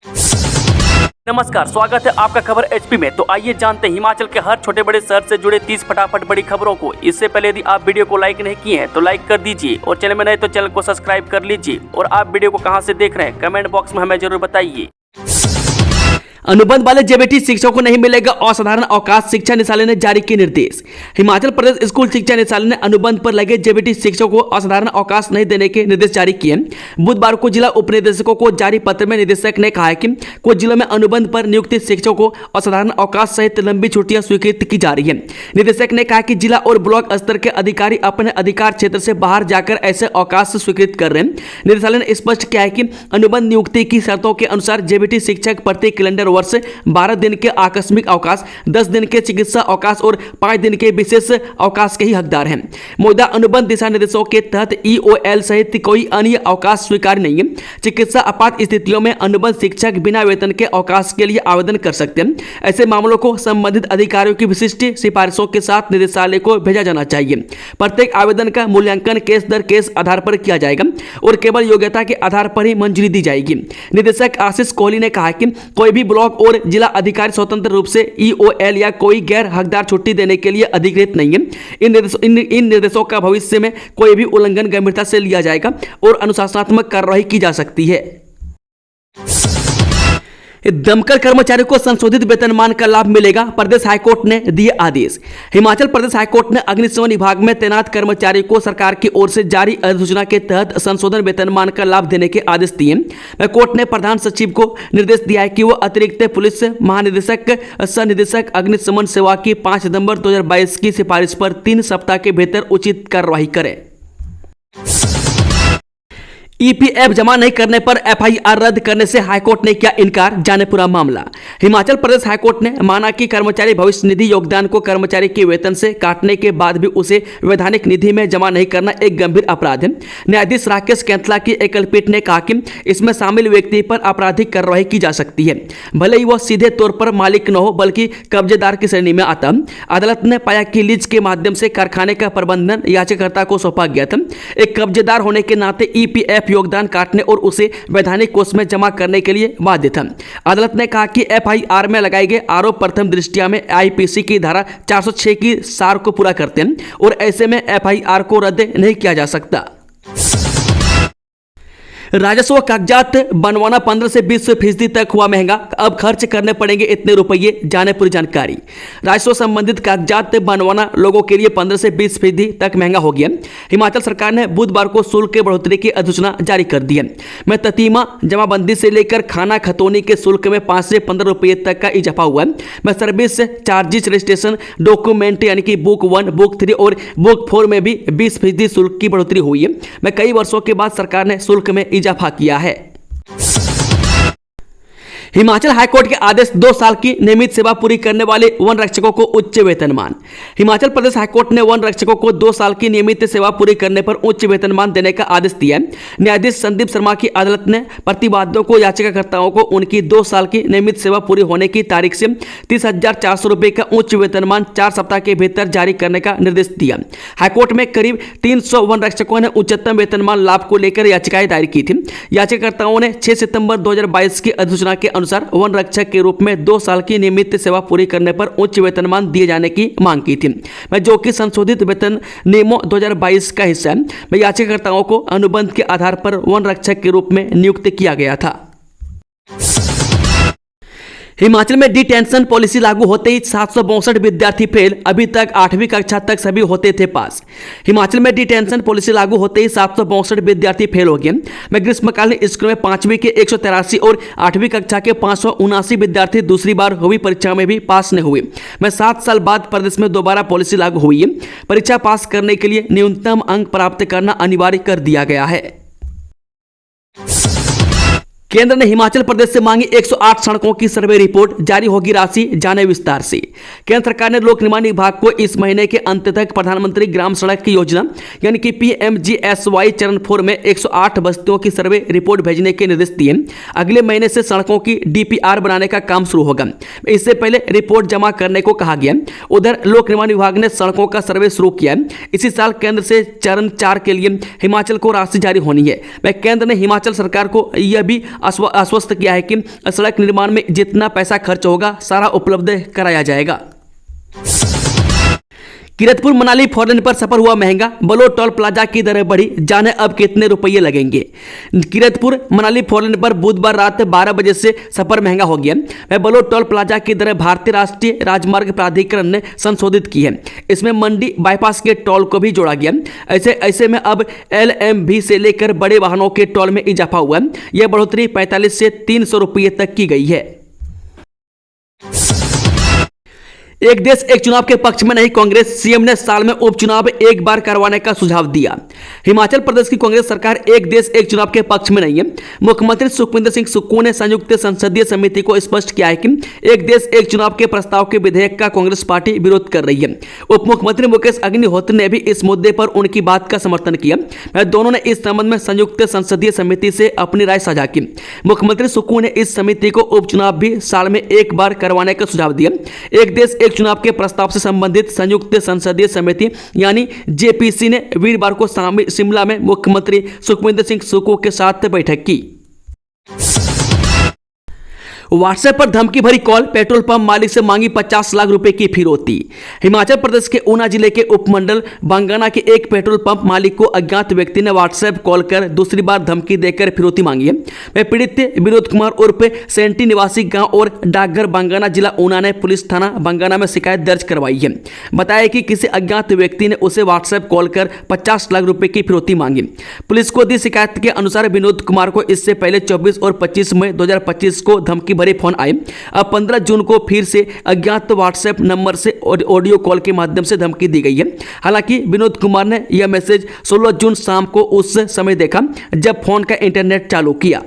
नमस्कार, स्वागत है आपका खबर एचपी में। तो आइए जानते हैं हिमाचल के हर छोटे बड़े शहर से जुड़े 30 फटाफट बड़ी खबरों को। इससे पहले यदि आप वीडियो को लाइक नहीं किए हैं तो लाइक कर दीजिए और चैनल में नए तो चैनल को सब्सक्राइब कर लीजिए। और आप वीडियो को कहां से देख रहे हैं कमेंट बॉक्स में हमें जरूर बताइए। अनुबंध वाले जेबीटी शिक्षकों को नहीं मिलेगा असाधारण अवकाश, शिक्षा निदेशालय ने जारी किए निर्देश। हिमाचल प्रदेश स्कूल शिक्षा निदेशालय ने अनुबंध पर लगे जेबीटी शिक्षकों को असाधारण अवकाश नहीं देने के निर्देश जारी किए। बुधवार को जिला उप निदेशकों को जारी पत्र में निदेशक ने कहा है कि कुछ जिलों में अनुबंध पर नियुक्त शिक्षकों को असाधारण अवकाश सहित लंबी छुट्टियां स्वीकृत की जा रही है। निदेशक ने कहा कि जिला और ब्लॉक स्तर के अधिकारी अपने अधिकार क्षेत्र से बाहर जाकर ऐसे अवकाश स्वीकृत कर रहे हैं। निदेशालय ने स्पष्ट किया है कि अनुबंध नियुक्ति की शर्तों के अनुसार जेबीटी शिक्षक प्रति कैलेंडर वर्ष 12 दिन के आकस्मिक अवकाश, 10 दिन के चिकित्सा अवकाश और 5 दिन के विशेष अवकाश के ही हकदार हैं। मौजूदा अनुबंध दिशा निर्देशों के तहत ईओएल सहित कोई अन्य अवकाश स्वीकार नहीं है। चिकित्सा आपात स्थितियों में अनुबंध शिक्षक बिना वेतन के अवकाश के लिए आवेदन कर सकते हैं। ऐसे मामलों को संबंधित अधिकारियों की विशिष्ट सिफारिशों के साथ निदेशालय को भेजा जाना चाहिए। प्रत्येक आवेदन का मूल्यांकन केस दर केस आधार पर किया जाएगा और केवल योग्यता के आधार पर ही मंजूरी दी जाएगी। निदेशक आशीष कोहली ने कहा कि कोई भी ब्लॉक और जिला अधिकारी स्वतंत्र रूप से ईओएल या कोई गैर हकदार छुट्टी देने के लिए अधिकृत नहीं है। इन निर्देशों का भविष्य में कोई भी उल्लंघन गंभीरता से लिया जाएगा और अनुशासनात्मक कार्रवाई की जा सकती है। दमकल कर्मचारियों को संशोधित वेतनमान का लाभ मिलेगा, प्रदेश हाईकोर्ट ने दिए आदेश। हिमाचल प्रदेश हाईकोर्ट ने अग्निशमन विभाग में तैनात कर्मचारियों को सरकार की ओर से जारी अधिसूचना के तहत संशोधन वेतनमान का लाभ देने के आदेश दिए। कोर्ट ने प्रधान सचिव को निर्देश दिया है कि वो अतिरिक्त पुलिस महानिदेशक सह निदेशक अग्निशमन सेवा की 5 सितंबर 2022 की सिफारिश पर 3 सप्ताह के भीतर उचित कार्रवाई करें। ईपीएफ जमा नहीं करने पर एफआईआर रद्द करने से हाईकोर्ट ने किया इनकार, जाने पूरा मामला। हिमाचल प्रदेश हाईकोर्ट ने माना कि कर्मचारी भविष्य निधि योगदान को कर्मचारी के वेतन से काटने के बाद भी उसे वैधानिक निधि में जमा नहीं करना एक गंभीर अपराध है। न्यायाधीश राकेश कैंथला की एकल पीठ ने कहा कि इसमें शामिल व्यक्ति पर आपराधिक कार्रवाई की जा सकती है, भले ही वह सीधे तौर पर मालिक न हो बल्कि कब्जेदार की श्रेणी में आता। अदालत ने पाया कि लीज के माध्यम से कारखाने का प्रबंधन याचिकाकर्ता को सौंपा गया था। एक कब्जेदार होने के नाते ईपीएफ योगदान काटने और उसे वैधानिक कोष में जमा करने के लिए बाध्य था। अदालत ने कहा कि एफआईआर में लगाए गए आरोप प्रथम दृष्टया में आईपीसी की धारा 406 की सार को पूरा करते हैं और ऐसे में एफआईआर को रद्द नहीं किया जा सकता। राजस्व कागजात बनवाना 15 से 20% तक हुआ महंगा, अब खर्च करने पड़ेंगे इतने रुपये, जाने पूरी जानकारी। राजस्व संबंधित कागजात बनवाना लोगों के लिए 15 से 20% तक महंगा हो गया। हिमाचल सरकार ने बुधवार को शुल्क के बढ़ोतरी की अधिसूचना जारी कर दी है। मैं ततीमा जमाबंदी से लेकर खाना खतौनी के शुल्क में 5 से 15 रुपये तक का इजाफा हुआ है। मैं सर्विस चार्जिस, रजिस्ट्रेशन डॉक्यूमेंट यानी कि बुक 1, बुक 3 और बुक 4 में भी 20% शुल्क की बढ़ोतरी हुई है। मैं कई वर्षों के बाद सरकार ने शुल्क में इजाफा किया है। हिमाचल हाईकोर्ट के आदेश 2 साल की नियमित सेवा पूरी करने वाले वन रक्षकों को उच्च वेतनमान। हिमाचल प्रदेश हाईकोर्ट ने वन रक्षकों को 2 साल की नियमित सेवा पूरी करने पर उच्च वेतनमान देने का आदेश दिया है। न्यायाधीश संदीप शर्मा की अदालत ने प्रतिवादियों को याचिकाकर्ताओं को उनकी 2 साल की नियमित सेवा पूरी होने की तारीख से 30,400 रुपये का उच्च वेतनमान 4 सप्ताह के भीतर जारी करने का निर्देश दिया। हाईकोर्ट में करीब 300 वन रक्षकों ने उच्चतम वेतनमान लाभ को लेकर याचिकाएं दायर की थी। याचिकाकर्ताओं ने 6 सितंबर 2022 की अधिसूचना के अनुसार वन रक्षक के रूप में 2 साल की नियमित सेवा पूरी करने पर उच्च वेतनमान दिए जाने की मांग की थी, जो कि संशोधित वेतन नियमों 2022 का हिस्सा है। याचिकाकर्ताओं को अनुबंध के आधार पर वन रक्षक के रूप में नियुक्त किया गया था। हिमाचल में डिटेंशन पॉलिसी लागू होते ही 762 विद्यार्थी फेल, अभी तक 8वीं कक्षा तक सभी होते थे पास। हिमाचल में डिटेंशन पॉलिसी लागू होते ही 762 विद्यार्थी फेल हो गए। मैं ग्रीष्मकालीन स्कूल में 5वीं के 183 और 8वीं कक्षा के 579 विद्यार्थी दूसरी बार हुई परीक्षा में भी पास नहीं हुए। मैं 7 साल बाद प्रदेश में दोबारा पॉलिसी लागू हुई है। परीक्षा पास करने के लिए न्यूनतम अंक प्राप्त करना अनिवार्य कर दिया गया है। केंद्र ने हिमाचल प्रदेश से मांगी 108 सड़कों की सर्वे रिपोर्ट, जारी होगी राशि, जाने विस्तार से। केंद्र सरकार ने लोक निर्माण विभाग को इस महीने के अंत तक प्रधानमंत्री ग्राम सड़क की योजना यानी कि PMGSY चरण 4 में 108 बस्तियों की सर्वे रिपोर्ट भेजने के निर्देश दिए। अगले महीने से सड़कों की DPR बनाने का काम शुरू होगा। इससे पहले रिपोर्ट जमा करने को कहा गया। उधर लोक निर्माण विभाग ने सड़कों का सर्वे शुरू किया। इसी साल केंद्र से चरण 4 के लिए हिमाचल को राशि जारी होनी है। केंद्र ने हिमाचल सरकार को यह भी आश्वस्त किया है कि सड़क निर्माण में जितना पैसा खर्च होगा सारा उपलब्ध कराया जाएगा। किरतपुर मनाली फोरलेन पर सफर हुआ महंगा, बलोट टोल प्लाजा की दरें बढ़ी, जाने अब कितने रुपये लगेंगे। किरतपुर मनाली फोरलेन पर बुधवार रात 12 बजे से सफर महंगा हो गया। बलोट टोल प्लाजा की दरें भारतीय राष्ट्रीय राजमार्ग प्राधिकरण ने संशोधित की है। इसमें मंडी बाईपास के टोल को भी जोड़ा गया। ऐसे में अब LMV से लेकर बड़े वाहनों के टोल में इजाफा हुआ। यह बढ़ोतरी 45 से 300 रुपये तक की गई है। एक देश एक चुनाव के पक्ष में नहीं, कांग्रेस सीएम ने साल में उपचुनाव एक बार करवाने का सुझाव दिया। हिमाचल प्रदेश की कांग्रेस सरकार एक देश एक चुनाव के पक्ष में नहीं है। मुख्यमंत्री सुखविंदर सिंह सुक्खू ने संयुक्त संसदीय समिति को स्पष्ट किया है कि एक देश एक चुनाव के प्रस्ताव के विधेयक का कांग्रेस पार्टी विरोध कर रही है। उप मुख्यमंत्री मुकेश अग्निहोत्री ने भी इस मुद्दे पर उनकी बात का समर्थन किया। दोनों ने इस संबंध में संयुक्त संसदीय समिति से अपनी राय साझा की। मुख्यमंत्री सुक्खू ने इस समिति को उपचुनाव भी साल में एक बार करवाने का सुझाव दिया। एक देश एक चुनाव के प्रस्ताव से संबंधित संयुक्त संसदीय समिति यानी JPC ने वीरवार को शिमला में मुख्यमंत्री सुखविंदर सिंह सुक्खू के साथ बैठक की। व्हाट्सएप पर धमकी भरी कॉल, पेट्रोल पंप मालिक से मांगी 50 लाख रुपए की फिरौती। हिमाचल प्रदेश के ऊना जिले के उपमंडल बंगाना के एक पेट्रोल पंप मालिक को अज्ञात व्यक्ति ने व्हाट्सएप कॉल कर दूसरी बार धमकी देकर फिरौती मांगी है। वह पीड़ित विनोद कुमार उर्फ सेंटी निवासी गांव और डाकघर बंगाना जिला ऊना ने पुलिस थाना बंगाना में शिकायत दर्ज करवाई है। बताया कि किसी अज्ञात व्यक्ति ने उसे व्हाट्सएप कॉल कर 50 लाख रुपए की फिरौती मांगी। पुलिस को दी शिकायत के अनुसार विनोद कुमार को इससे पहले 24 और 25 मई 2025 को धमकी भरे फोन आए। अब 15 जून को फिर से अज्ञात व्हाट्सएप नंबर से ऑडियो कॉल के माध्यम से धमकी दी गई है। हालांकि विनोद कुमार ने यह मैसेज 16 जून शाम को उस समय देखा जब फोन का इंटरनेट चालू किया।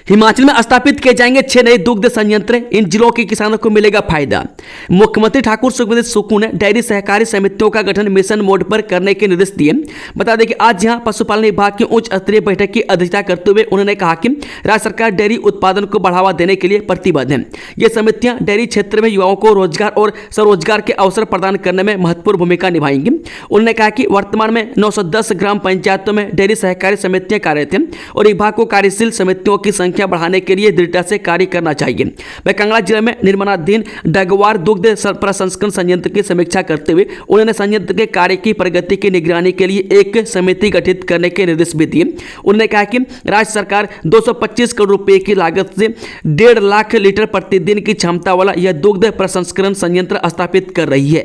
हिमाचल में स्थापित किए जाएंगे 6 नए दुग्ध संयंत्र, इन जिलों के किसानों को मिलेगा फायदा। मुख्यमंत्री ठाकुर सुखविंदर सुक्खू ने डेयरी सहकारी समितियों का गठन मिशन मोड पर करने के निर्देश दिए। बता दें कि आज यहां पशुपालन विभाग की उच्च स्तरीय बैठक की अध्यक्षता करते हुए उन्होंने कहा कि राज्य सरकार डेयरी उत्पादन को बढ़ावा देने के लिए प्रतिबद्ध है। ये समितियां डेयरी क्षेत्र में युवाओं को रोजगार और स्वरोजगार के अवसर प्रदान करने में महत्वपूर्ण भूमिका निभाएंगी। उन्होंने कहा कि वर्तमान में 910 ग्राम पंचायतों में डेयरी सहकारी समितियां कार्यरत हैं और विभाग को कार्यशील समितियों की संख्या बढ़ाने के लिए दृढ़ता से कार्य करना चाहिए। वह कांगड़ा जिले में निर्माणाधीन डगवार दुग्ध प्रसंस्करण संयंत्र की समीक्षा करते हुए उन्होंने संयंत्र के कार्य की प्रगति की निगरानी के लिए एक समिति गठित करने के निर्देश भी दिए। उन्होंने कहा कि राज्य सरकार 225 करोड़ रुपए की लागत से 1.5 लाख लीटर प्रतिदिन की क्षमता वाला यह दुग्ध प्रसंस्करण संयंत्र स्थापित कर रही है।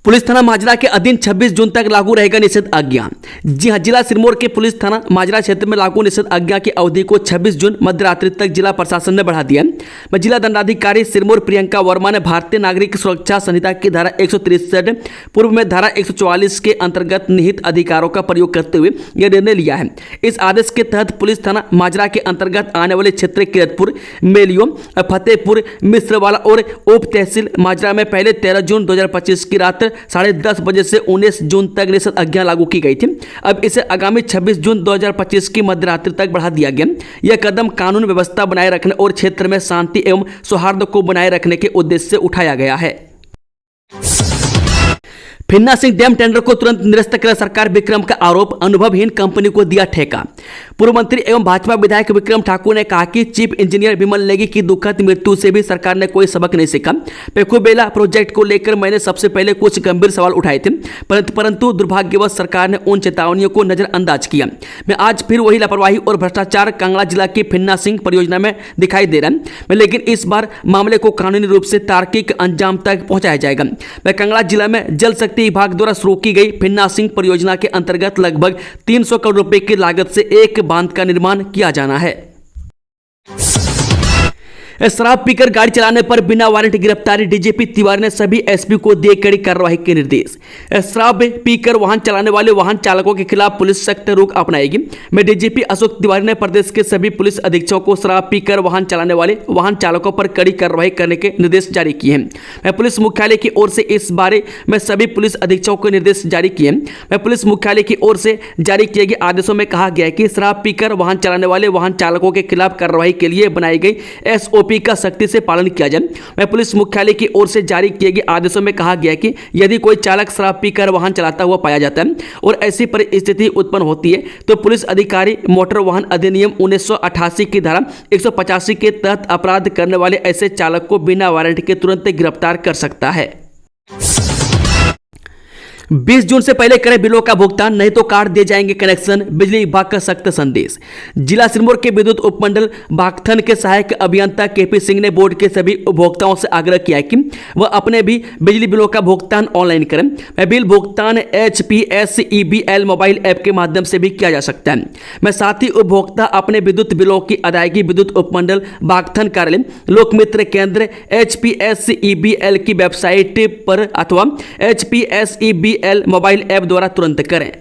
पुलिस थाना माजरा के अधीन 26 जून तक लागू रहेगा निषेध आज्ञा। जी हां, जिला सिरमौर के पुलिस थाना माजरा क्षेत्र में लागू निषेध आज्ञा की अवधि को 26 जून मध्यरात्रि तक जिला प्रशासन ने बढ़ा दिया। जिला दंडाधिकारी सिरमौर प्रियंका वर्मा ने भारतीय नागरिक सुरक्षा संहिता की धारा 163 पूर्व में धारा 144 के अंतर्गत निहित अधिकारों का प्रयोग करते हुए यह निर्णय लिया है। इस आदेश के तहत पुलिस थाना माजरा के अंतर्गत आने वाले क्षेत्र किरतपुर, मेलियो, फतेहपुर, मिश्रवाला और उप तहसील माजरा में पहले 13 जून 2025 की रात 10:30 बजे से 19 जून तक निषेध आज्ञा लागू की गई थी। अब इसे आगामी 26 जून 2025 की मध्यरात्रि तक बढ़ा दिया गया। यह कदम कानून व्यवस्था बनाए रखने और क्षेत्र में शांति एवं सौहार्द को बनाए रखने के उद्देश्य से उठाया गया है। फिन्ना सिंह डैम टेंडर को तुरंत निरस्त करे सरकार, विक्रम का आरोप, अनुभवहीन कंपनी को दिया ठेका। पूर्व मंत्री एवं भाजपा विधायक विक्रम ठाकुर ने कहा कि चीफ इंजीनियर विमल नेगी की दुखद मृत्यु से भी सरकार ने कोई सबक नहीं सीखा। पेकुबेला प्रोजेक्ट को लेकर मैंने सबसे पहले कुछ गंभीर सवाल उठाए थे, परंतु दुर्भाग्यवश सरकार ने उन चेतावनियों को नजरअंदाज किया। मैं आज फिर वही लापरवाही और भ्रष्टाचार कांगड़ा जिला की फिन्ना सिंह परियोजना में दिखाई दे रहा है, लेकिन इस बार मामले को कानूनी रूप से तार्किक अंजाम तक पहुंचाया जाएगा। मैं कांगड़ा जिला में जल शक्ति विभाग द्वारा शुरू की गई फिन्ना सिंह परियोजना के अंतर्गत लगभग 300 करोड़ रुपए की लागत से एक बांध का निर्माण किया जाना है। शराब पीकर गाड़ी चलाने पर बिना वारंट गिरफ्तारी, डीजीपी तिवारी ने सभी एसपी को दिए कड़ी कार्रवाई के निर्देश। शराब पीकर वाहन चलाने वाले वाहन चालकों के खिलाफ पुलिस सख्त रुख अपनाएगी। मैं डीजीपी अशोक तिवारी ने प्रदेश के सभी पुलिस अधीक्षकों को शराब पीकर वाहन चलाने वाले वाहन चालकों पर कड़ी कार्रवाई करने के निर्देश जारी किए हैं। मैं पुलिस मुख्यालय की ओर से इस बारे में सभी पुलिस अधीक्षकों को निर्देश जारी किए हैं। मैं पुलिस मुख्यालय की ओर से जारी किए गए आदेशों में कहा गया है कि शराब पीकर वाहन चलाने वाले वाहन चालकों के खिलाफ कार्रवाई के लिए बनाई गई SOP SOP का सख्ती से पालन किया जाए। वह पुलिस मुख्यालय की ओर से जारी किए गए आदेशों में कहा गया कि यदि कोई चालक शराब पीकर वाहन चलाता हुआ पाया जाता है और ऐसी परिस्थिति उत्पन्न होती है तो पुलिस अधिकारी मोटर वाहन अधिनियम 1988 की धारा 185 के तहत अपराध करने वाले ऐसे चालक को बिना वारंट के तुरंत गिरफ्तार कर सकता है। 20 जून से पहले करें बिलों का भुगतान, नहीं तो काट दिए जाएंगे कनेक्शन। बिजली विभाग का सख्त संदेश। जिला सिरमौर के विद्युत उपमंडल बागथन के सहायक अभियंता KP सिंह ने बोर्ड के सभी उपभोक्ताओं से आग्रह किया है कि वह अपने भी बिजली बिलों का भुगतान ऑनलाइन करें। वह बिल भुगतान HPSEBL मोबाइल ऐप के माध्यम से भी किया जा सकता है। मैं साथ ही उपभोक्ता अपने विद्युत बिलों की अदायगी विद्युत उपमंडल बागथन कार्यालय लोकमित्र केंद्र HPSEBL की वेबसाइट पर अथवा HPSEBL मोबाइल ऐप द्वारा तुरंत करें।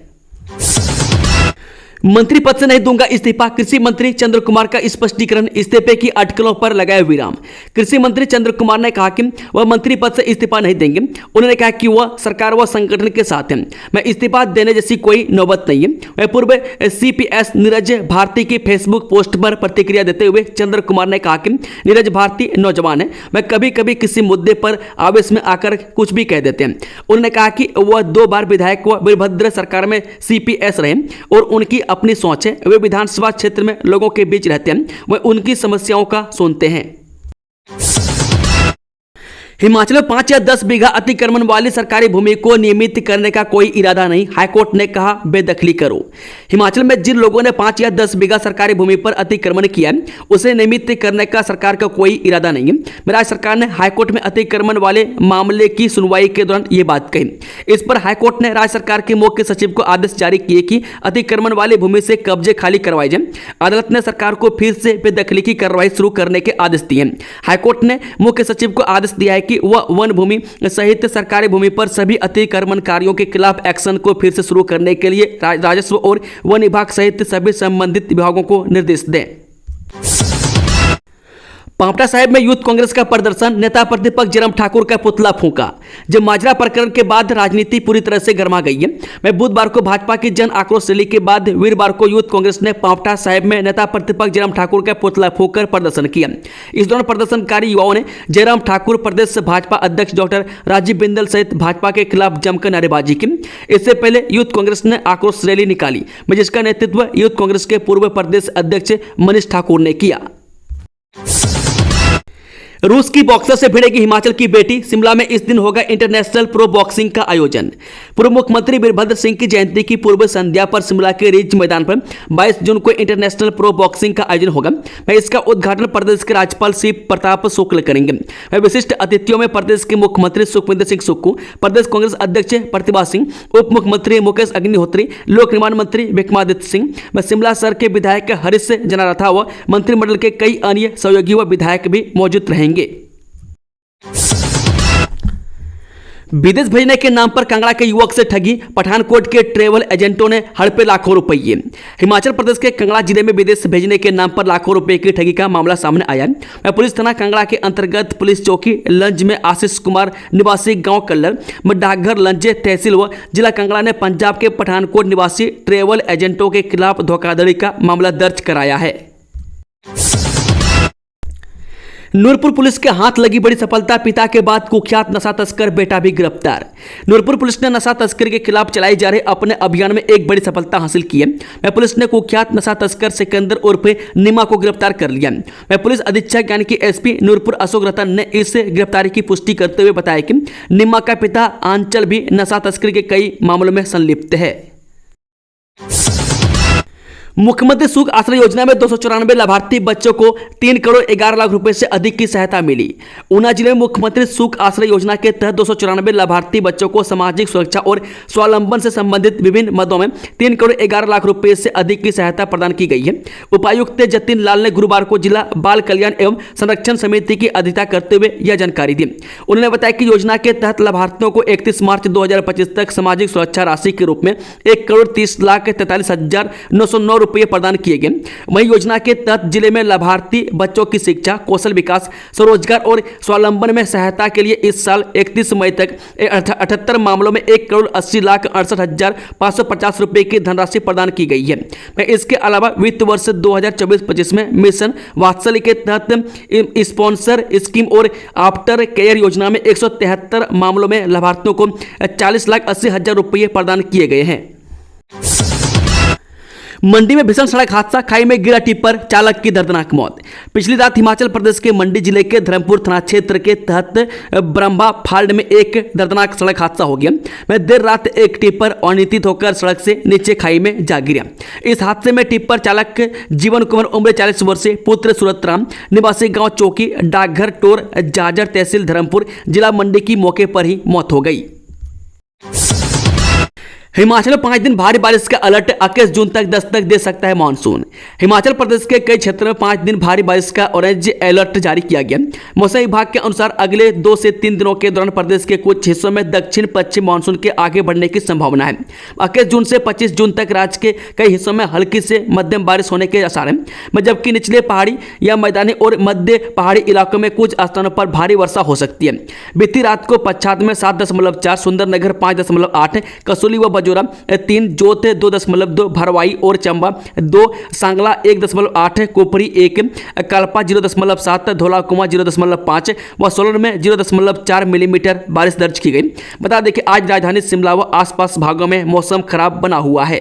मंत्री पद से नहीं दूंगा इस्तीफा, कृषि मंत्री चंद्र कुमार का स्पष्टीकरण। इस्तीफे की अटकलों पर लगाए विराम। कृषि मंत्री चंद्र कुमार ने कहा कि वह मंत्री पद से इस्तीफा नहीं देंगे। उन्होंने कहा कि वह सरकार व संगठन के साथ है, मैं इस्तीफा देने जैसी कोई नौबत नहीं है। वह पूर्व CPS नीरज भारती की फेसबुक पोस्ट पर प्रतिक्रिया देते हुए चंद्र कुमार ने कहा कि नीरज भारती नौजवान है, वह कभी कभी किसी मुद्दे पर आवेश में आकर कुछ भी कह देते हैं। उन्होंने कहा कि वह 2 बार विधायक व वीरभद्र सरकार में CPS रहे और उनकी अपनी सोच है। वे विधानसभा क्षेत्र में लोगों के बीच रहते हैं, वे उनकी समस्याओं का सुनते हैं। हिमाचल में 5 या 10 बीघा अतिक्रमण वाली सरकारी भूमि को नियमित करने का कोई इरादा नहीं, हाईकोर्ट ने कहा बेदखली करो। हिमाचल में जिन लोगों ने 5 या 10 बीघा सरकारी भूमि पर अतिक्रमण किया है उसे नियमित करने का सरकार का कोई इरादा नहीं है। राज्य सरकार ने हाईकोर्ट में अतिक्रमण वाले मामले की सुनवाई के दौरान ये बात कही। इस पर हाईकोर्ट ने राज्य सरकार के मुख्य सचिव को आदेश जारी किए कि अतिक्रमण वाली भूमि से कब्जे खाली करवाए जाए। अदालत ने सरकार को फिर से बेदखली की कार्रवाई शुरू करने के आदेश दिए। हाईकोर्ट ने मुख्य सचिव को आदेश दिया है कि वह वन भूमि सहित सरकारी भूमि पर सभी अतिक्रमणकारियों के खिलाफ एक्शन को फिर से शुरू करने के लिए राजस्व और वन विभाग सहित सभी संबंधित विभागों को निर्देश दें। पांवटा साहिब में यूथ कांग्रेस का प्रदर्शन, नेता प्रतिपक्ष जयराम ठाकुर का पुतला फूंका। जब माजरा प्रकरण के बाद राजनीति पूरी तरह से गर्मा गई है, मैं बुधवार को भाजपा की जन आक्रोश रैली के बाद वीरवार को यूथ कांग्रेस ने पांवटा साहिब में नेता प्रतिपक्ष जयराम ठाकुर का पुतला फूंककर प्रदर्शन किया। इस दौरान प्रदर्शनकारी युवाओं ने जयराम ठाकुर, प्रदेश भाजपा अध्यक्ष डॉक्टर राजीव बिंदल सहित भाजपा के खिलाफ जमकर नारेबाजी की। इससे पहले यूथ कांग्रेस ने आक्रोश रैली निकाली, जिसका नेतृत्व यूथ कांग्रेस के पूर्व प्रदेश अध्यक्ष मनीष ठाकुर ने किया। रूस की बॉक्सर से भिड़ेगी हिमाचल की बेटी, शिमला में इस दिन होगा इंटरनेशनल प्रो बॉक्सिंग का आयोजन। पूर्व मुख्यमंत्री वीरभद्र सिंह की जयंती की पूर्व संध्या पर शिमला के रिज मैदान पर 22 जून को इंटरनेशनल प्रो बॉक्सिंग का आयोजन होगा। वह इसका उद्घाटन प्रदेश के राज्यपाल श्री प्रताप शुक्ल करेंगे। वह विशिष्ट अतिथियों में प्रदेश के मुख्यमंत्री सुखविंदर सिंह सुक्खू, प्रदेश कांग्रेस अध्यक्ष प्रतिभा सिंह, उप मुख्यमंत्री मुकेश अग्निहोत्री, लोक निर्माण मंत्री विक्रमादित्य सिंह, व शिमला शहर के विधायक हरीश जनारथा व मंत्रिमंडल के कई अन्य सहयोगी व विधायक भी मौजूद रहेंगे। विदेश भेजने के नाम पर कांगड़ा के युवक से ठगी, पठानकोट के ट्रेवल एजेंटों ने हड़पे लाखों रुपये। हिमाचल प्रदेश के कांगड़ा जिले में विदेश भेजने के नाम पर लाखों रुपए की ठगी का मामला सामने आया है। पुलिस थाना कांगड़ा के अंतर्गत पुलिस चौकी लंज में आशीष कुमार निवासी गांव कल्लर में डाकघर लंजे तहसील व जिला कांगड़ा ने पंजाब के पठानकोट निवासी ट्रेवल एजेंटों के खिलाफ धोखाधड़ी का मामला दर्ज कराया है। नूरपुर पुलिस के हाथ लगी बड़ी सफलता, पिता के बाद कुख्यात नशा तस्कर बेटा भी गिरफ्तार। नूरपुर पुलिस ने नशा तस्करी के खिलाफ चलाए जा रहे अपने अभियान में एक बड़ी सफलता हासिल की है। पुलिस ने कुख्यात नशा तस्कर सिकंदर उर्फ निमा को गिरफ्तार कर लिया। पुलिस अधीक्षक यानी कि SP नूरपुर अशोक रतन ने इस गिरफ्तारी की पुष्टि करते हुए बताया कि निमा का पिता आंचल भी नशा तस्करी के कई मामलों में संलिप्त है। मुख्यमंत्री सुख आश्रय योजना में 294 लाभार्थी बच्चों को 3 करोड़ 11 लाख रुपए से अधिक की सहायता मिली। ऊना जिले में मुख्यमंत्री सुख आश्रय योजना के तहत 294 लाभार्थी बच्चों को सामाजिक सुरक्षा और स्वावलंबन से संबंधित विभिन्न मदों में 3 करोड़ 11 लाख रुपए से अधिक की सहायता प्रदान की गई है। उपायुक्त जतिन लाल ने गुरुवार को जिला बाल कल्याण एवं संरक्षण समिति की अध्यक्षता करते हुए यह जानकारी दी। उन्होंने बताया कि योजना के तहत लाभार्थियों को 31 मार्च 2025 तक सामाजिक सुरक्षा राशि के रूप में 1 करोड़ 30 लाख 43,909 रुपये प्रदान किए गए। वहीं योजना के तहत जिले में लाभार्थी बच्चों की शिक्षा, कौशल विकास, स्वरोजगार और स्वावलंबन में सहायता के लिए इस साल 31 मई तक 78 मामलों में 1,80,68,550 रुपये की धनराशि प्रदान की गई है। इसके अलावा वित्त वर्ष 2024-25 में मिशन वात्सल्य के तहत स्पॉन्सर स्कीम और आफ्टर केयर योजना में 173 मामलों में लाभार्थियों को 40,80,000 रुपये प्रदान किए गए हैं। मंडी में भीषण सड़क हादसा, खाई में गिरा टिप्पर, चालक की दर्दनाक मौत। पिछली रात हिमाचल प्रदेश के मंडी जिले के धर्मपुर थाना क्षेत्र के तहत ब्रह्मा फाल्ड में एक दर्दनाक सड़क हादसा हो गया। देर रात एक टिप्पर अनियंत्रित होकर सड़क से नीचे खाई में जा गिरा। इस हादसे में टिप्पर चालक जीवन कुमार उम्र 40 वर्ष पुत्र सूरतराम निवासी गाँव चौकी डाकघर टोर जाजर तहसील धर्मपुर जिला मंडी की मौके पर ही मौत हो गई। हिमाचल में 5 दिन भारी बारिश का अलर्ट, 21 जून तक दस्तक दे सकता है मानसून। हिमाचल प्रदेश के कई क्षेत्रों में 5 दिन भारी बारिश का ऑरेंज अलर्ट जारी किया गया। मौसम विभाग के अनुसार अगले 2 से 3 दिनों के दौरान प्रदेश के कुछ हिस्सों में दक्षिण पश्चिम मानसून के आगे बढ़ने की संभावना है। 21 जून से 25 जून तक राज्य के कई हिस्सों में हल्की से मध्यम बारिश होने के आसार हैं, जबकि निचले पहाड़ी या मैदानी और मध्य पहाड़ी इलाकों में कुछ स्थानों पर भारी वर्षा हो सकती है। बीती रात को पच्छाद में 7.4, सुंदरनगर 5.8, कसौली व बजोरा 3, जोत 2.2, भरवाई और चंबा 2, सांगला 1.8, कुपरी 1, कल्पा 0.7, धौलाकुमा 0.5 व सोलन में 0.4 मिलीमीटर बारिश दर्ज की गई। बता दें कि आज राजधानी शिमला व आसपास भागों में मौसम खराब बना हुआ है।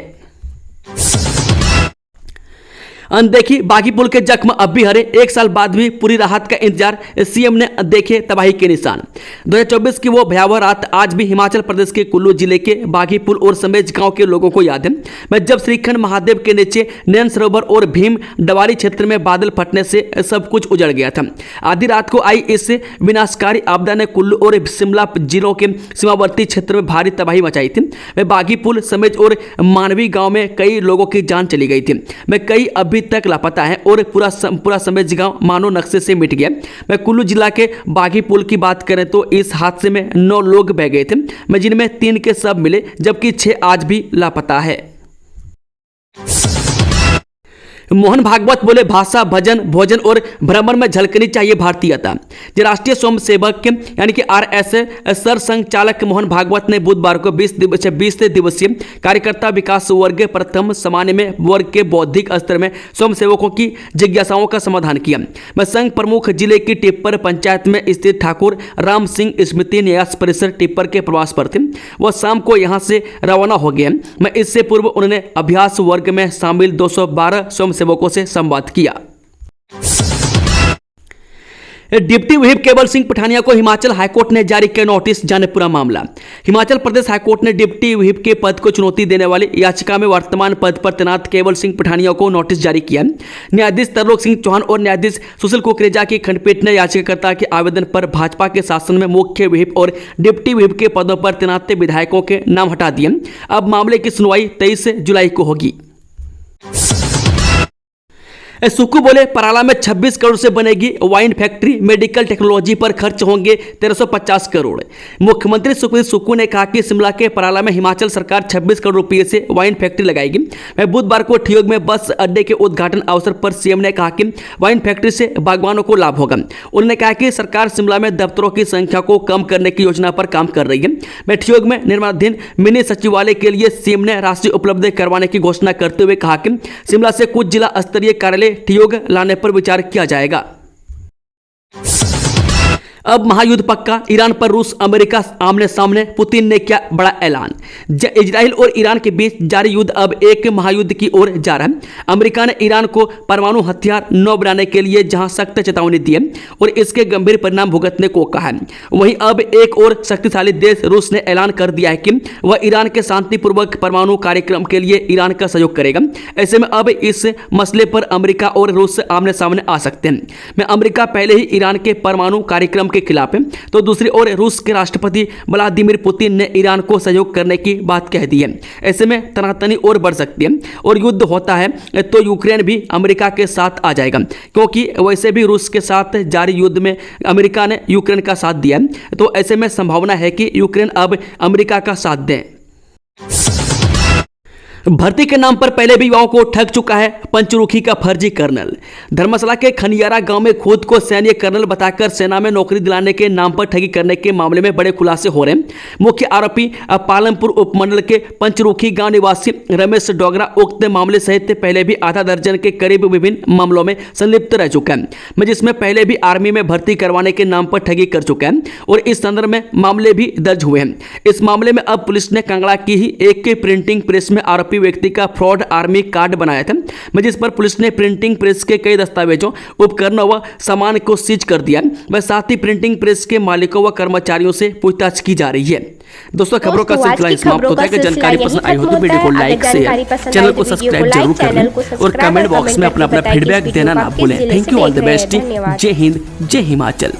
अनदेखी, बागी पुल के जख्म अब भी हरे, 1 साल बाद भी पूरी राहत का इंतजार, सीएम ने देखे तबाही के निशान। 2024 की वो भयावह रात आज भी हिमाचल प्रदेश के कुल्लू जिले के बागी पुल और समेज गांव के लोगों को याद है। मैं जब श्रीखंड महादेव के नीचे नैन सरोवर और भीम डवारी क्षेत्र में बादल फटने से सब कुछ उजड़ गया था। आधी रात को आई इस विनाशकारी आपदा ने कुल्लू और शिमला जिलों के सीमावर्ती क्षेत्र में भारी तबाही मचाई थी। वह बागी पुल, समेज और मानवी गाँव में कई लोगों की जान चली गई थी। मैं कई अभी तक लापता है और पूरा समेज गांव मानो नक्शे से मिट गया। मैं कुल्लू जिला के बागी पुल की बात करें तो इस हादसे में 9 लोग बह गए थे, मैं जिनमें 3 के शव मिले, जबकि 6 आज भी लापता है। मोहन भागवत बोले, भाषा, भजन, भोजन और भ्रमण में झलकनी चाहिए भारतीयता। राष्ट्रीय स्वयंसेवक यानी कि RSS सरसंघचालक मोहन भागवत ने बुधवार को 20 दिवसीय कार्यकर्ता विकास वर्ग प्रथम सामान्य में वर्ग के बौद्धिक स्तर में स्वयंसेवकों की जिज्ञासाओं का समाधान किया। मैं संघ प्रमुख जिले की टिप्पर पंचायत में स्थित ठाकुर राम सिंह स्मृति न्यास परिसर टिप्पर के प्रवास पर थे। वह शाम को यहां से रवाना हो गए। मैं इससे पूर्व उन्होंने अभ्यास वर्ग में शामिल 212 स्वयंसेवकों से संवाद किया। डिप्टी व्हिप केवल सिंह पठानिया को हिमाचल हाईकोर्ट ने जारी किया नोटिस, जाने पूरा मामला। हिमाचल प्रदेश हाईकोर्ट ने डिप्टी व्हिप के पद को चुनौती देने वाली याचिका में वर्तमान पद पर तैनात केवल सिंह पठानिया को नोटिस जारी किया। न्यायाधीश तरलोक सिंह चौहान और न्यायाधीश सुशील कुकरेजा की खंडपीठ ने याचिकाकर्ता के आवेदन पर भाजपा के शासन में मुख्य व्हिप और डिप्टी व्हिप के पदों पर तैनात विधायकों के नाम हटा दिए। अब मामले की सुनवाई 23 जुलाई को होगी। सुक्कू बोले, पराला में 26 करोड़ से बनेगी वाइन फैक्ट्री, मेडिकल टेक्नोलॉजी पर खर्च होंगे 1350 करोड़। मुख्यमंत्री सुखबीर सुक्कू ने कहा कि शिमला के पराला में हिमाचल सरकार 26 करोड़ रुपए से वाइन फैक्ट्री लगाएगी। मैं बुधवार को ठियोग में बस अड्डे के उद्घाटन अवसर पर सीएम ने कहा कि वाइन फैक्ट्री से बागवानों को लाभ होगा। उन्होंने कहा कि सरकार शिमला में दफ्तरों की संख्या को कम करने की योजना पर काम कर रही है। मैं ठियोग में निर्माणाधीन मिनी सचिवालय के लिए सीएम ने राशि उपलब्ध करवाने की घोषणा करते हुए कहा कि शिमला से कुछ जिला स्तरीय कार्यालय ठियोग लाने पर विचार किया जाएगा। अब महायुद्ध पक्का, ईरान पर रूस अमेरिका आमने सामने, पुतिन ने किया बड़ा ऐलान। इजराइल और ईरान के बीच जारी युद्ध अब एक महायुद्ध की ओर जा रहा है। अमेरिका ने ईरान को परमाणु हथियार न बनाने के लिए जहां सख्त चेतावनी दी है और इसके गंभीर परिणाम भुगतने को कहा है, वहीं अब एक और शक्तिशाली देश रूस ने ऐलान कर दिया है कि वह ईरान के शांतिपूर्वक परमाणु कार्यक्रम के लिए ईरान का सहयोग करेगा। ऐसे में अब इस मसले पर अमेरिका और रूस आमने सामने आ सकते हैं। मैं अमेरिका पहले ही ईरान के परमाणु कार्यक्रम के खिलाफ है, तो दूसरी ओर रूस के राष्ट्रपति व्लादिमीर पुतिन ने ईरान को सहयोग करने की बात कह दी है। ऐसे में तनातनी और बढ़ सकती है और युद्ध होता है तो यूक्रेन भी अमेरिका के साथ आ जाएगा, क्योंकि वैसे भी रूस के साथ जारी युद्ध में अमेरिका ने यूक्रेन का साथ दिया है। तो ऐसे में संभावना है कि यूक्रेन अब अमेरिका का साथ दें। भर्ती के नाम पर पहले भी युवाओं को ठग चुका है पंचरुखी का फर्जी कर्नल। धर्मशाला के खनियारा गांव में खुद को सैन्य कर्नल बताकर सेना में नौकरी दिलाने के नाम पर ठगी करने के मामले में बड़े खुलासे हो रहे हैं। मुख्य आरोपी पालमपुर उपमंडल के पंचरुखी गांव निवासी रमेश डोगरा उक्त मामले सहित पहले भी आधा दर्जन के करीब विभिन्न मामलों में संलिप्त रह चुका है, जिसमें पहले भी आर्मी में भर्ती करवाने के नाम पर ठगी कर चुका है और इस संदर्भ में मामले भी दर्ज हुए हैं। इस मामले में अब पुलिस ने कांगड़ा की ही एक के प्रिंटिंग प्रेस में आरोपी व्यक्ति का फ्रॉड आर्मी कार्ड बनाया था, जिस पर पुलिस ने प्रिंटिंग प्रेस के कई दस्तावेजों, उपकरणों व सामान को सीज कर दिया व साथ ही प्रिंटिंग प्रेस के मालिकों व कर्मचारियों से पूछताछ की जा रही है। दोस्तों, खबरों का सिलसिला समाप्त होता है कि जानकारी पसंद आई हो तो वीडियो को लाइक, शेयर, चैनल को सब्सक्राइब जरूर करें और कमेंट बॉक्स में अपना फीडबैक देना ना भूलें। Thank you, all the best. जय हिंद, जय हिमाचल।